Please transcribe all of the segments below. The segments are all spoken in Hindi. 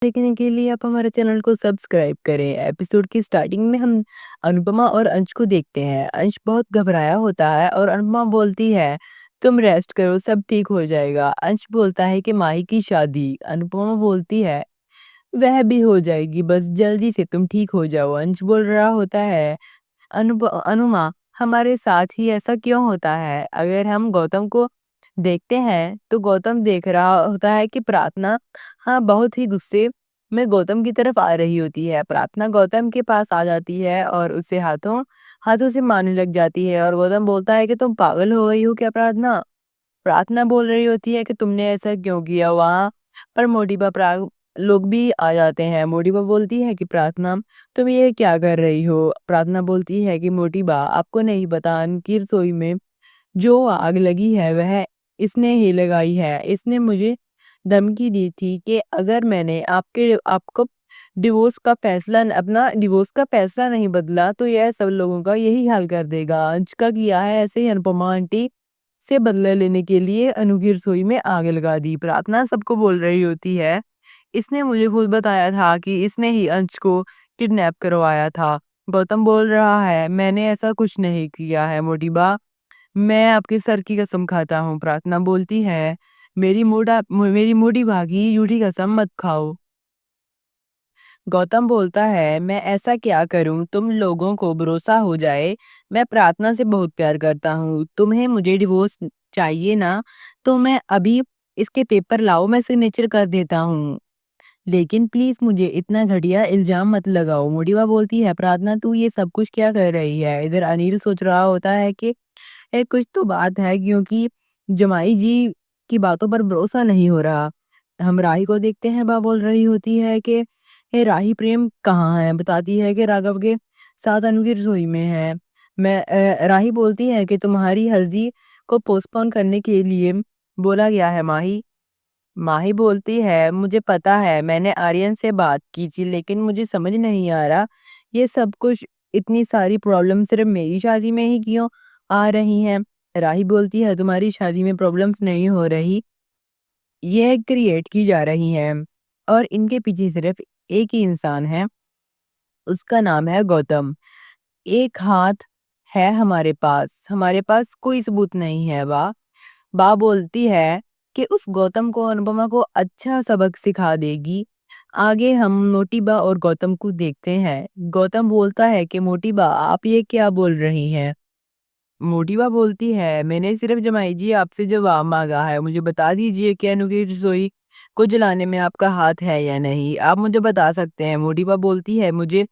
देखने के लिए आप हमारे चैनल को सब्सक्राइब करें। एपिसोड की स्टार्टिंग में हम अनुपमा और अंश को देखते हैं। अंश बहुत घबराया होता है और अनुपमा बोलती है, तुम रेस्ट करो, सब ठीक हो जाएगा। अंश बोलता है कि माही की शादी। अनुपमा बोलती है, वह भी हो जाएगी, बस जल्दी से तुम ठीक हो जाओ। अंश बोल रहा होता है, अनुमा, हमारे साथ ही ऐसा क्यों होता है? अगर हम गौतम को देखते हैं तो गौतम देख रहा होता है कि प्रार्थना बहुत ही गुस्से में गौतम की तरफ आ रही होती है। प्रार्थना गौतम के पास आ जाती है और उसे हाथों हाथों से मारने लग जाती है और गौतम बोलता है कि तुम पागल हो गई हो क्या प्रार्थना? प्रार्थना बोल रही होती है कि तुमने ऐसा क्यों किया? वहाँ पर मोटिबा लोग भी आ जाते हैं। मोटिबा बोलती है कि प्रार्थना, तुम ये क्या कर रही हो? प्रार्थना बोलती है कि मोटिबा, आपको नहीं पता, उनकी रसोई में जो आग लगी है वह इसने ही लगाई है। इसने मुझे धमकी दी थी कि अगर मैंने आपको अपना डिवोर्स का फैसला नहीं बदला तो यह सब लोगों का यही हाल कर देगा। अंश का किया है ऐसे ही अनुपमा आंटी से बदला लेने के लिए अनु की रसोई में आग लगा दी। प्रार्थना सबको बोल रही होती है, इसने मुझे खुद बताया था कि इसने ही अंश को किडनैप करवाया था। गौतम बोल रहा है, मैंने ऐसा कुछ नहीं किया है मोटिबा, मैं आपके सर की कसम खाता हूँ। प्रार्थना बोलती है, मेरी मोटिबा की झूठी कसम मत खाओ। गौतम बोलता है, मैं ऐसा क्या करूं तुम लोगों को भरोसा हो जाए? मैं प्रार्थना से बहुत प्यार करता हूँ। तुम्हें मुझे डिवोर्स चाहिए ना, तो मैं अभी इसके पेपर लाओ, मैं सिग्नेचर कर देता हूँ। लेकिन प्लीज मुझे इतना घटिया इल्जाम मत लगाओ। मोटिवा बोलती है, प्रार्थना तू ये सब कुछ क्या कर रही है? इधर अनिल सोच रहा होता है कि कुछ तो बात है, क्योंकि जमाई जी की बातों पर भरोसा नहीं हो रहा। हम राही को देखते हैं, वह बोल रही होती है कि राही प्रेम कहाँ है? बताती है कि राघव के साथ अनु की रसोई में है। राही बोलती है कि तुम्हारी हल्दी को पोस्टपोन करने के लिए बोला गया है माही। माही बोलती है, मुझे पता है, मैंने आर्यन से बात की थी, लेकिन मुझे समझ नहीं आ रहा ये सब कुछ, इतनी सारी प्रॉब्लम सिर्फ मेरी शादी में ही क्यों आ रही हैं? राही बोलती है, तुम्हारी शादी में प्रॉब्लम्स नहीं हो रही, ये क्रिएट की जा रही हैं और इनके पीछे सिर्फ एक ही इंसान है, उसका नाम है गौतम। एक हाथ है हमारे पास कोई सबूत नहीं है। बा बोलती है कि उस गौतम को अनुपमा को अच्छा सबक सिखा देगी। आगे हम मोटिबा और गौतम को देखते हैं। गौतम बोलता है कि मोटिबा, आप ये क्या बोल रही हैं? मोटिबा बोलती है, मैंने सिर्फ जमाई जी आपसे जवाब मांगा है, मुझे बता दीजिए कि अनु की रसोई को जलाने में आपका हाथ है या नहीं, आप मुझे बता सकते हैं। मोटिबा बोलती है, मुझे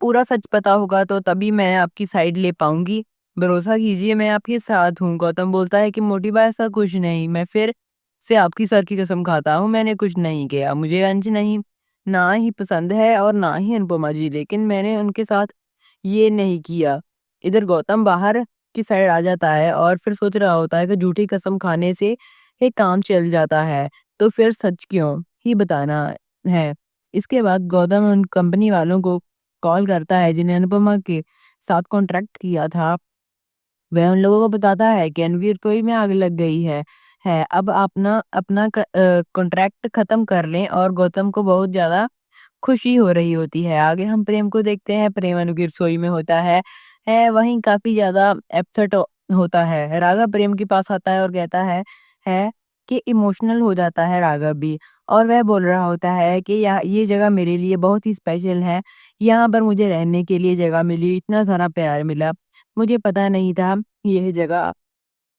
पूरा सच पता होगा तो तभी मैं आपकी साइड ले पाऊंगी, भरोसा कीजिए मैं आपके साथ हूँ। गौतम बोलता है कि मोटिबा ऐसा कुछ नहीं, मैं फिर से आपकी सर की कसम खाता हूँ, मैंने कुछ नहीं किया। मुझे अंश नहीं ना ही पसंद है और ना ही अनुपमा जी, लेकिन मैंने उनके साथ ये नहीं किया। इधर गौतम बाहर की साइड आ जाता है और फिर सोच रहा होता है कि झूठी कसम खाने से ये काम चल जाता है, तो फिर सच क्यों ही बताना है। इसके बाद गौतम उन कंपनी वालों को कॉल करता है जिन्हें अनुपमा के साथ कॉन्ट्रैक्ट किया था। वह उन लोगों को बताता है कि रणवीर को ही में आग लग गई है अब अपना अपना कॉन्ट्रैक्ट खत्म कर लें, और गौतम को बहुत ज्यादा खुशी हो रही होती है। आगे हम प्रेम को देखते हैं। प्रेम अनु की रसोई में होता है वहीं काफी ज्यादा अपसेट होता है। राघव प्रेम के पास आता है और कहता है कि इमोशनल हो जाता है राघव भी, और वह बोल रहा होता है कि ये जगह मेरे लिए बहुत ही स्पेशल है, यहाँ पर मुझे रहने के लिए जगह मिली, इतना सारा प्यार मिला, मुझे पता नहीं था यह जगह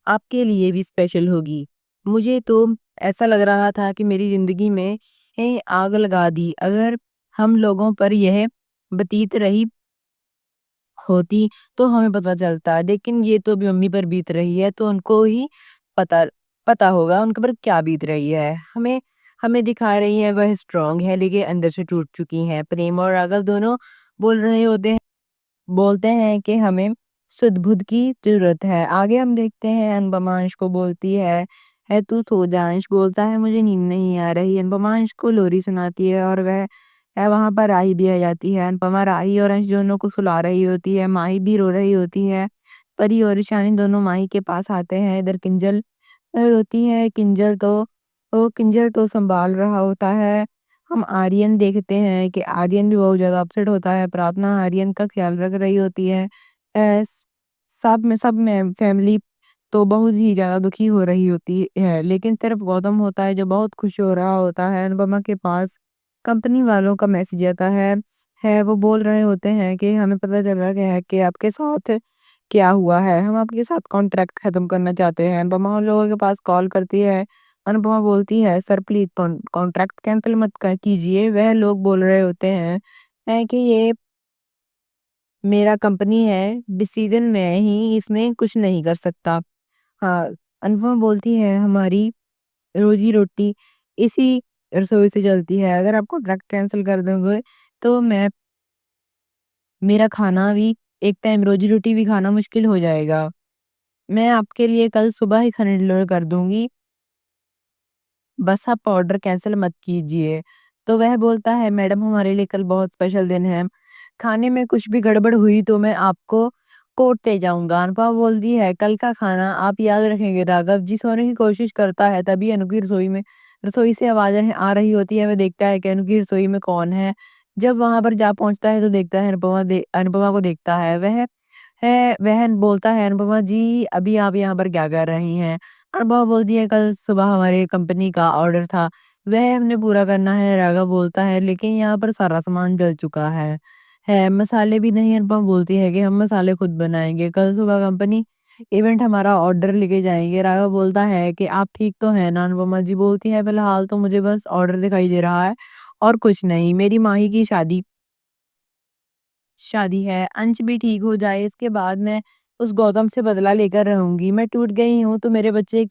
आपके लिए भी स्पेशल होगी। मुझे तो ऐसा लग रहा था कि मेरी जिंदगी में आग लगा दी अगर हम लोगों पर यह बतीत रही होती तो हमें पता चलता, लेकिन ये तो अभी मम्मी पर बीत रही है तो उनको ही पता पता होगा उनके पर क्या बीत रही है। हमें हमें दिखा रही है वह स्ट्रांग है लेकिन अंदर से टूट चुकी हैं। प्रेम और राघव दोनों बोल रहे होते हैं बोलते हैं कि हमें सुध-बुध की ज़रूरत है। आगे हम देखते हैं अनुपमा अंश को बोलती है तू सो जा। अंश बोलता है मुझे नींद नहीं आ रही। अनुपमा अंश को लोरी सुनाती है और वह वहाँ पर राही भी आ जाती है। अनुपमा राही और अंश दोनों को सुला रही होती है। माही भी रो रही होती है। परी और ईशानी दोनों माही के पास आते हैं। इधर किंजल रोती है। किंजल तो संभाल रहा होता है हम आर्यन देखते हैं कि आर्यन भी बहुत ज़्यादा अपसेट होता है, प्रार्थना आर्यन का ख़्याल रख रही होती है। एस सब में फैमिली तो बहुत ही ज़्यादा दुखी हो रही होती है, लेकिन सिर्फ़ गौतम होता है जो बहुत खुश हो रहा होता है। अनुपमा के पास कंपनी वालों का मैसेज आता है वो बोल रहे होते हैं कि हमें पता चल रहा है कि आपके साथ क्या हुआ है, हम आपके साथ कॉन्ट्रैक्ट खत्म करना चाहते हैं। अनुपमा उन लोगों के पास कॉल करती है। अनुपमा बोलती है, सर प्लीज़ कॉन्ट्रैक्ट कैंसल मत कीजिए। वह लोग बोल रहे होते हैं कि ये मेरा कंपनी है, डिसीजन मैं ही इसमें कुछ नहीं कर सकता। हाँ, अनुपमा बोलती है, हमारी रोजी-रोटी इसी रसोई से चलती है, अगर आप कॉन्ट्रैक्ट कैंसल कर दोगे तो मेरा खाना भी एक टाइम रोजी-रोटी भी खाना मुश्किल हो जाएगा। मैं आपके लिए कल सुबह ही खाना डिलीवर कर दूँगी, बस आप ऑर्डर कैंसल मत कीजिए। तो वह बोलता है, मैडम हमारे लिए कल बहुत स्पेशल दिन है, खाने में कुछ भी गड़बड़ हुई तो मैं आपको कोर्ट ले जाऊँगा। अनुपमा बोलती है, कल का खाना आप याद रखेंगे। राघव जी सोने की कोशिश करता है, तभी अनु की रसोई से आवाज़ें आ रही होती है। वह देखता है कि अनु की रसोई में कौन है। जब वहाँ पर जा पहुँचता है तो देखता है अनुपमा को देखता है। वह बोलता है, अनुपमा जी अभी आप यहाँ पर क्या कर रही हैं? अनुपमा बोलती है, कल सुबह हमारी कंपनी का ऑर्डर था, वह हमने पूरा करना है। राघव बोलता है, लेकिन यहाँ पर सारा सामान जल चुका है मसाले भी नहीं। अनुपमा बोलती है कि हम मसाले खुद बनाएँगे, कल सुबह कंपनी इवेंट हमारा ऑर्डर लेके जाएँगे। राघव बोलता है कि आप ठीक तो हैं ना? अनुपमा जी बोलती है, फिलहाल तो मुझे बस ऑर्डर दिखाई दे रहा है और कुछ नहीं। मेरी माही की शादी शादी है, अंश भी ठीक हो जाए, इसके बाद मैं उस गौतम से बदला लेकर रहूँगी। मैं टूट गई हूँ तो मेरे बच्चों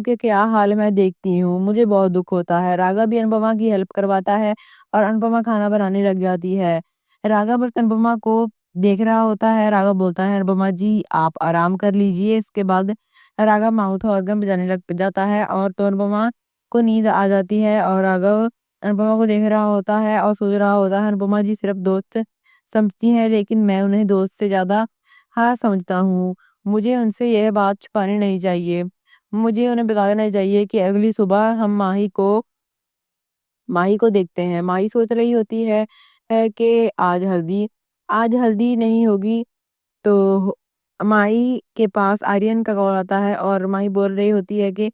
के क्या हाल मैं देखती हूँ, मुझे बहुत दुःख होता है। राघव भी अनुपमा की हेल्प करवाता है और अनुपमा खाना बनाने लग जाती है। राघव बस अनुपमा को देख रहा होता है। राघव बोलता है, अनुपमा जी आप आराम कर लीजिए। इसके बाद राघव माउथ ऑर्गन बजाने लग जाता है और तो अनुपमा को नींद आ जाती है और राघव अनुपमा को देख रहा होता है और सोच रहा होता है, अनुपमा जी सिर्फ दोस्त समझती हैं, लेकिन मैं उन्हें दोस्त से ज़्यादा समझता हूँ। मुझे उनसे यह बात छुपानी नहीं चाहिए। मुझे उन्हें बता देना चाहिए कि अगली सुबह हम माही को देखते हैं। माही सोच रही होती है कि आज हल्दी नहीं होगी तो माही के पास आर्यन का कॉल आता है और माही बोल रही होती है कि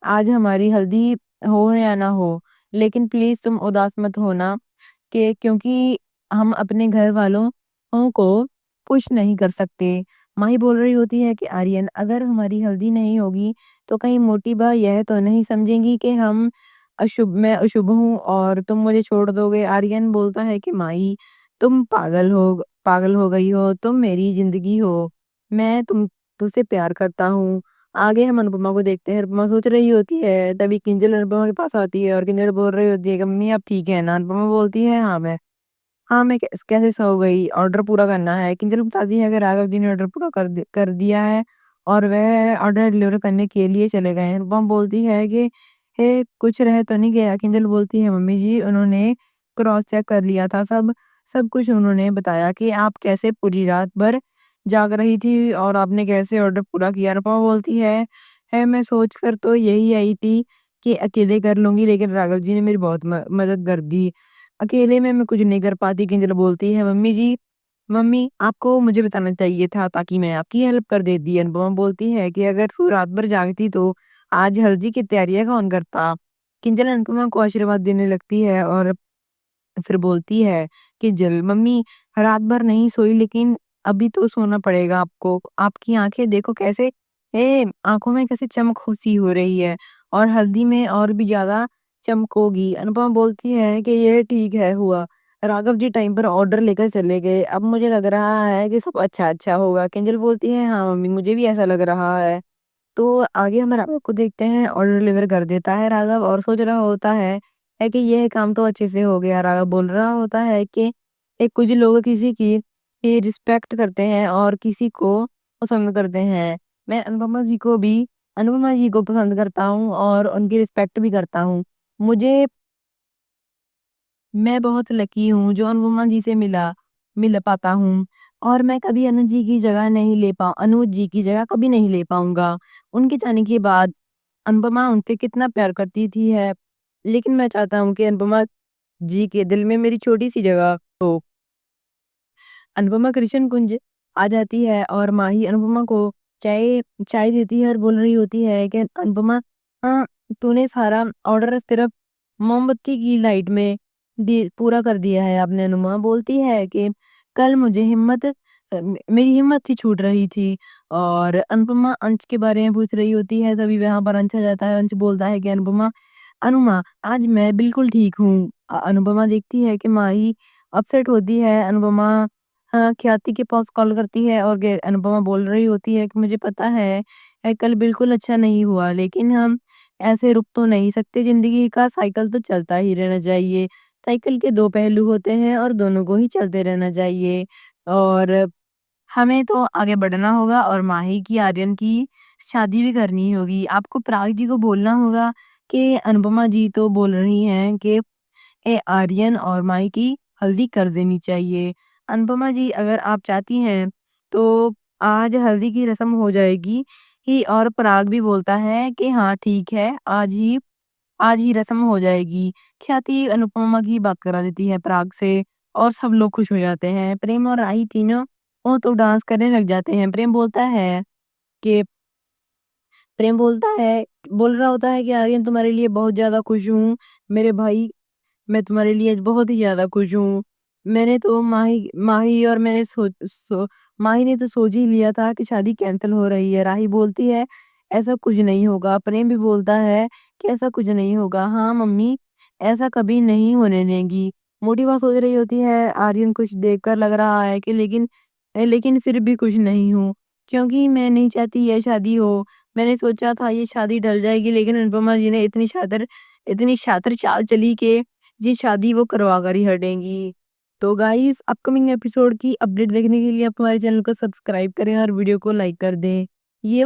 आज हमारी हल्दी हो या ना हो, लेकिन प्लीज़ तुम उदास मत होना कि क्योंकि हम अपने घर वालों को खुश नहीं कर सकते। माही बोल रही होती है कि आर्यन अगर हमारी हल्दी नहीं होगी तो कहीं मोटी बा यह तो नहीं समझेंगी कि मैं अशुभ हूँ और तुम मुझे छोड़ दोगे। आर्यन बोलता है कि माही तुम पागल हो गई हो, तुम मेरी ज़िंदगी हो। मैं तुमसे प्यार करता हूँ। आगे हम अनुपमा को देखते हैं। अनुपमा सोच रही होती है, तभी किंजल अनुपमा के पास आती है और किंजल बोल रही होती है कि मम्मी आप ठीक है ना? अनुपमा बोलती है, हाँ, मैं कैसे सो गई? ऑर्डर पूरा करना है। किंजल बताती है कि राघव जी ने ऑर्डर पूरा कर दिया है और वह ऑर्डर डिलीवर करने के लिए चले गए हैं। अनुपमा बोलती है कि कुछ रह तो नहीं गया? किंजल बोलती है, मम्मी जी उन्होंने क्रॉस चेक कर लिया था सब कुछ उन्होंने बताया कि आप कैसे पूरी रात भर जाग रही थी और आपने कैसे ऑर्डर पूरा किया। अनुपमा बोलती है मैं सोच कर तो यही आई थी कि अकेले कर लूँगी, लेकिन राघव जी ने मेरी बहुत मदद कर दी। अकेले में मैं कुछ नहीं कर पाती। किंजल बोलती है, मम्मी आपको मुझे बताना चाहिए था ताकि मैं आपकी हेल्प कर देती। अनुपमा बोलती है कि अगर तू रात भर जागती तो आज हल्दी की तैयारियां कौन करता। किंजल अनुपमा को आशीर्वाद देने लगती है और फिर बोलती है कि जल मम्मी रात भर नहीं सोई, लेकिन अभी तो सोना पड़ेगा आपको। आपकी आंखें देखो कैसे आंखों में कैसे चमक सी हो रही है और हल्दी में और भी ज्यादा चमकोगी। अनुपमा बोलती है कि ये ठीक है हुआ। राघव जी टाइम पर ऑर्डर लेकर चले गए। अब मुझे लग रहा है कि सब अच्छा अच्छा होगा। किंजल बोलती है, हाँ मम्मी मुझे भी ऐसा लग रहा है। तो आगे हम राघव को देखते हैं। ऑर्डर डिलीवर कर देता है राघव और सोच रहा होता है कि यह काम तो अच्छे से हो गया। राघव बोल रहा होता है कि कुछ लोग किसी की रिस्पेक्ट करते हैं और किसी को पसंद करते हैं। मैं अनुपमा जी को पसंद करता हूँ और उनकी रिस्पेक्ट भी करता हूँ। मुझे मैं बहुत लकी हूँ जो अनुपमा जी से मिल पाता हूँ और मैं कभी अनुज जी की जगह कभी नहीं ले पाऊँगा। उनके जाने के बाद अनुपमा उनसे कितना प्यार करती थी है। लेकिन मैं चाहता हूँ कि अनुपमा जी के दिल में मेरी छोटी-सी जगह हो। अनुपमा कृष्ण कुंज आ जाती है और माही अनुपमा को चाय चाय देती है और बोल रही होती है कि अनुपमा, हाँ, तूने सारा ऑर्डर सिर्फ मोमबत्ती की लाइट में पूरा कर दिया है। आपने अनुपमा बोलती है कि कल मुझे मेरी हिम्मत ही छूट रही थी। और अनुपमा अंश के बारे में पूछ रही होती है, तभी वहां पर अंश आ जाता है। अंश बोलता है कि अनुपमा, अनुमा, आज मैं बिल्कुल ठीक हूँ। अनुपमा देखती है कि माही अपसेट होती है। अनुपमा, हाँ, ख्याति के पास कॉल करती है और अनुपमा बोल रही होती है कि मुझे पता है कल बिल्कुल अच्छा नहीं हुआ, लेकिन हम ऐसे रुक तो नहीं सकते। जिंदगी का साइकिल तो चलता ही रहना चाहिए। साइकिल के दो पहलू होते हैं और दोनों को ही चलते रहना चाहिए। और हमें तो आगे बढ़ना होगा और माही की आर्यन की शादी भी करनी होगी। आपको पराग जी को बोलना होगा कि अनुपमा जी तो बोल रही हैं कि आर्यन और माही की हल्दी कर देनी चाहिए। अनुपमा जी, अगर आप चाहती हैं तो आज हल्दी की रस्म हो जाएगी ही। और पराग भी बोलता है कि हाँ ठीक है, आज ही रस्म हो जाएगी। ख्याति अनुपमा की बात करा देती है पराग से और सब लोग खुश हो जाते हैं। प्रेम और राही तीनों वो तो डांस करने लग जाते हैं। कि प्रेम बोल रहा होता है कि आर्यन, तुम्हारे लिए बहुत ज्यादा खुश हूँ मेरे भाई, मैं तुम्हारे लिए बहुत ही ज़्यादा खुश हूँ। मैंने तो माही माही और मैंने माही ने तो सोच ही लिया था कि शादी कैंसिल हो रही है। राही बोलती है, ऐसा कुछ नहीं होगा। प्रेम भी बोलता है कि ऐसा कुछ नहीं होगा। हाँ मम्मी, ऐसा कभी नहीं होने देंगी। मोटी बात सोच रही होती है। आर्यन कुछ देखकर लग रहा है कि लेकिन फिर भी कुछ नहीं हूँ, क्योंकि मैं नहीं चाहती ये शादी हो। मैंने सोचा था ये शादी टल जाएगी, लेकिन अनुपमा जी ने इतनी शातिर चाल चली कि ये शादी वो करवा कर ही हटेंगी। तो गाइस, अपकमिंग एपिसोड की अपडेट देखने के लिए आप हमारे चैनल को सब्सक्राइब करें और वीडियो को लाइक कर दें। ये